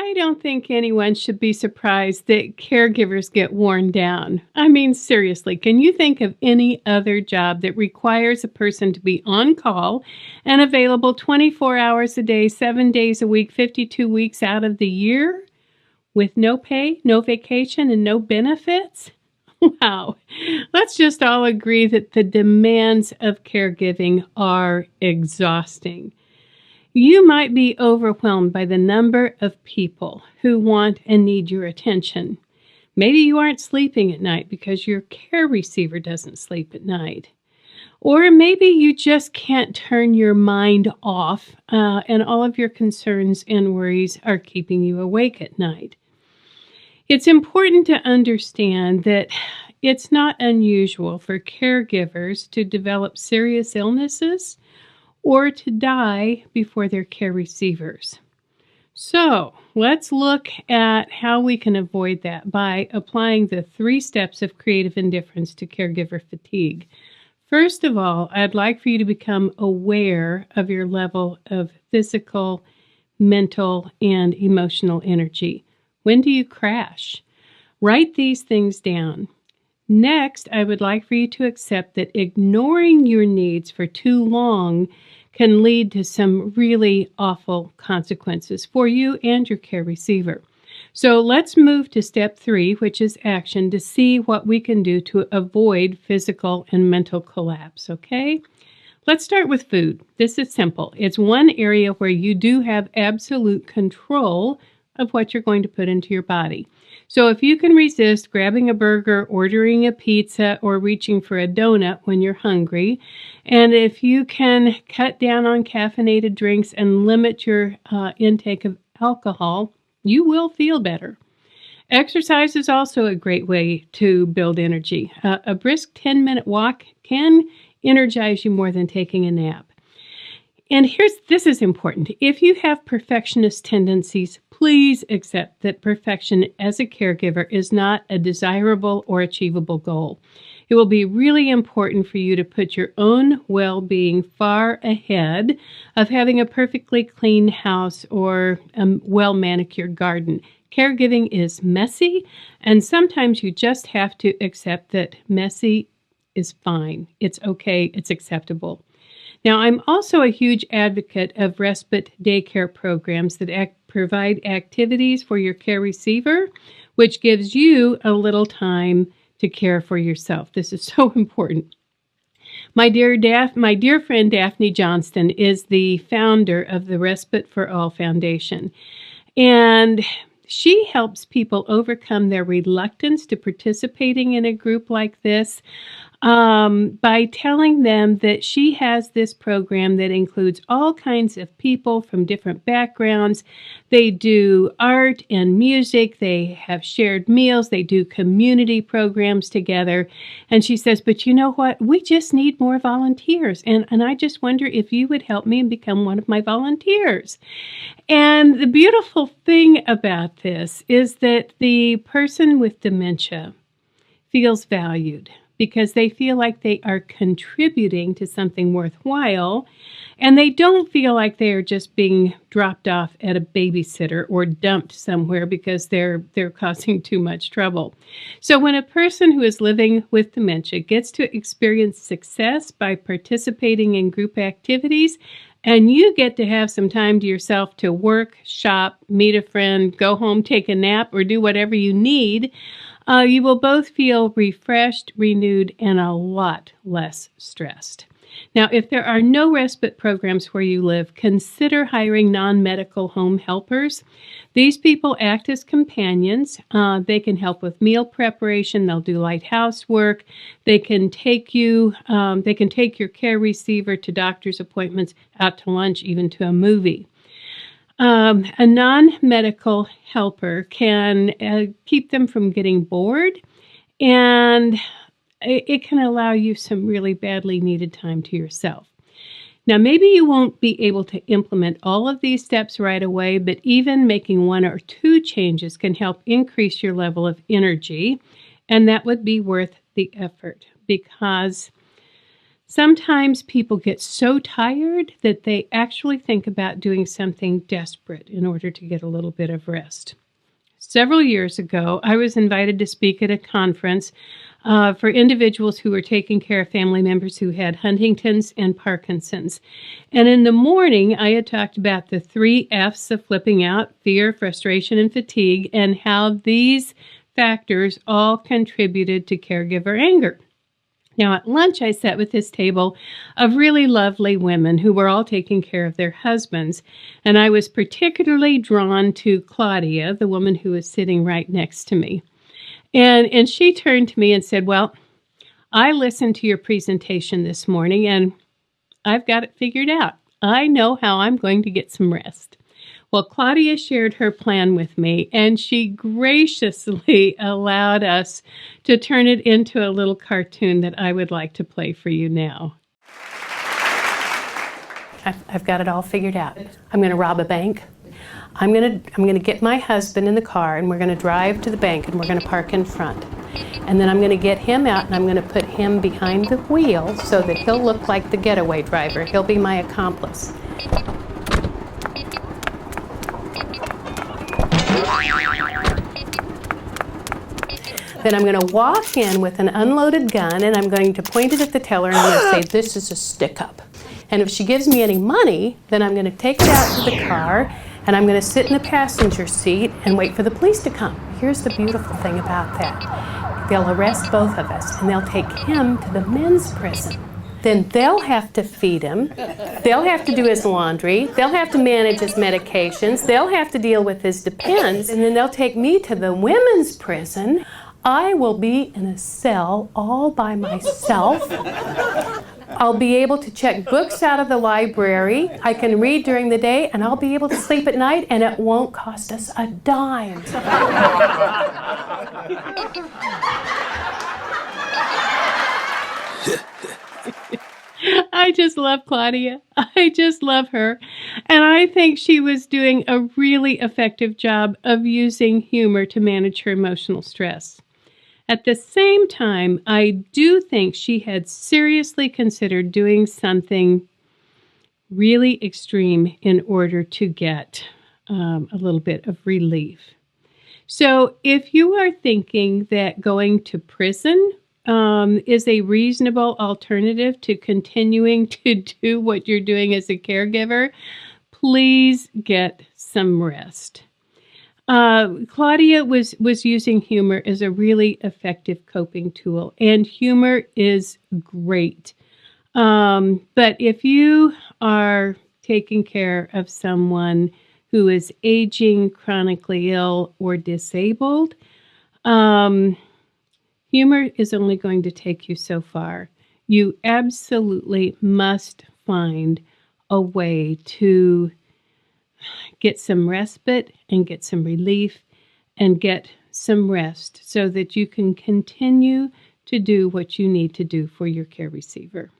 I don't think anyone should be surprised that caregivers get worn down. I mean, seriously, can you think of any other job that requires a person to be on call and available 24 hours a day, 7 days a week, 52 weeks out of the year with no pay, no vacation, and no benefits? Wow. Let's just all agree that the demands of caregiving are exhausting. You might be overwhelmed by the number of people who want and need your attention. Maybe you aren't sleeping at night because your care receiver doesn't sleep at night. Or maybe you just can't turn your mind off and all of your concerns and worries are keeping you awake at night. It's important to understand that it's not unusual for caregivers to develop serious illnesses or to die before their care receivers. So let's look at how we can avoid that by applying the 3 steps of creative indifference to caregiver fatigue. First of all, I'd like for you to become aware of your level of physical, mental, and emotional energy. When do you crash? Write these things down. Next, I would like for you to accept that ignoring your needs for too long can lead to some really awful consequences for you and your care receiver. So let's move to step 3, which is action, to see what we can do to avoid physical and mental collapse, okay? Let's start with food. This is simple. It's one area where you do have absolute control of what you're going to put into your body. So if you can resist grabbing a burger, ordering a pizza, or reaching for a donut when you're hungry, and if you can cut down on caffeinated drinks and limit your intake of alcohol, you will feel better. Exercise is also a great way to build energy. A brisk 10-minute walk can energize you more than taking a nap. And this is important. If you have perfectionist tendencies, please accept that perfection as a caregiver is not a desirable or achievable goal. It will be really important for you to put your own well-being far ahead of having a perfectly clean house or a well-manicured garden. Caregiving is messy, and sometimes you just have to accept that messy is fine. It's okay. It's acceptable. Now, I'm also a huge advocate of respite daycare programs that provide activities for your care receiver, which gives you a little time to care for yourself. This is so important. My dear friend Daphne Johnston is the founder of the Respite for All Foundation, and she helps people overcome their reluctance to participating in a group like this by telling them that she has this program that includes all kinds of people from different backgrounds. They do art and music. They have shared meals. They do community programs together. And she says, but you know what? We just need more volunteers. And I just wonder if you would help me and become one of my volunteers. And the beautiful thing about this is that the person with dementia feels valued, because they feel like they are contributing to something worthwhile, and they don't feel like they are just being dropped off at a babysitter or dumped somewhere because they're causing too much trouble. So when a person who is living with dementia gets to experience success by participating in group activities, and you get to have some time to yourself to work, shop, meet a friend, go home, take a nap, or do whatever you need, you will both feel refreshed, renewed, and a lot less stressed. Now, if there are no respite programs where you live, consider hiring non-medical home helpers. These people act as companions. They can help with meal preparation. They'll do light housework. They can take your care receiver to doctor's appointments, out to lunch, even to a movie. A non-medical helper can keep them from getting bored, and it can allow you some really badly needed time to yourself. Now, maybe you won't be able to implement all of these steps right away, but even making 1 or 2 changes can help increase your level of energy, and that would be worth the effort, because Sometimes people get so tired that they actually think about doing something desperate in order to get a little bit of rest. Several years ago, I was invited to speak at a conference for individuals who were taking care of family members who had Huntington's and Parkinson's. And in the morning, I had talked about the 3 F's of flipping out: fear, frustration, and fatigue, and how these factors all contributed to caregiver anger. Now, at lunch, I sat with this table of really lovely women who were all taking care of their husbands, and I was particularly drawn to Claudia, the woman who was sitting right next to me. And she turned to me and said, "Well, I listened to your presentation this morning, and I've got it figured out. I know how I'm going to get some rest." Well, Claudia shared her plan with me, and she graciously allowed us to turn it into a little cartoon that I would like to play for you now. I've got it all figured out. I'm going to rob a bank. I'm going to get my husband in the car, and we're going to drive to the bank, and we're going to park in front. And then I'm going to get him out, and I'm going to put him behind the wheel so that he'll look like the getaway driver. He'll be my accomplice. Then I'm going to walk in with an unloaded gun, and I'm going to point it at the teller, and I'm going to say, "This is a stick-up." And if she gives me any money, then I'm going to take it out to the car, and I'm going to sit in the passenger seat and wait for the police to come. Here's the beautiful thing about that. They'll arrest both of us, and they'll take him to the men's prison. Then they'll have to feed him, they'll have to do his laundry, they'll have to manage his medications, they'll have to deal with his depends, and then they'll take me to the women's prison. I will be in a cell all by myself. I'll be able to check books out of the library. I can read during the day, and I'll be able to sleep at night, and it won't cost us a dime. I just love Claudia. I just love her. And I think she was doing a really effective job of using humor to manage her emotional stress. At the same time, I do think she had seriously considered doing something really extreme in order to get a little bit of relief. So if you are thinking that going to prison is a reasonable alternative to continuing to do what you're doing as a caregiver, please get some rest. Claudia was using humor as a really effective coping tool, and humor is great. But if you are taking care of someone who is aging, chronically ill, or disabled, humor is only going to take you so far. You absolutely must find a way to get some respite and get some relief and get some rest so that you can continue to do what you need to do for your care receiver.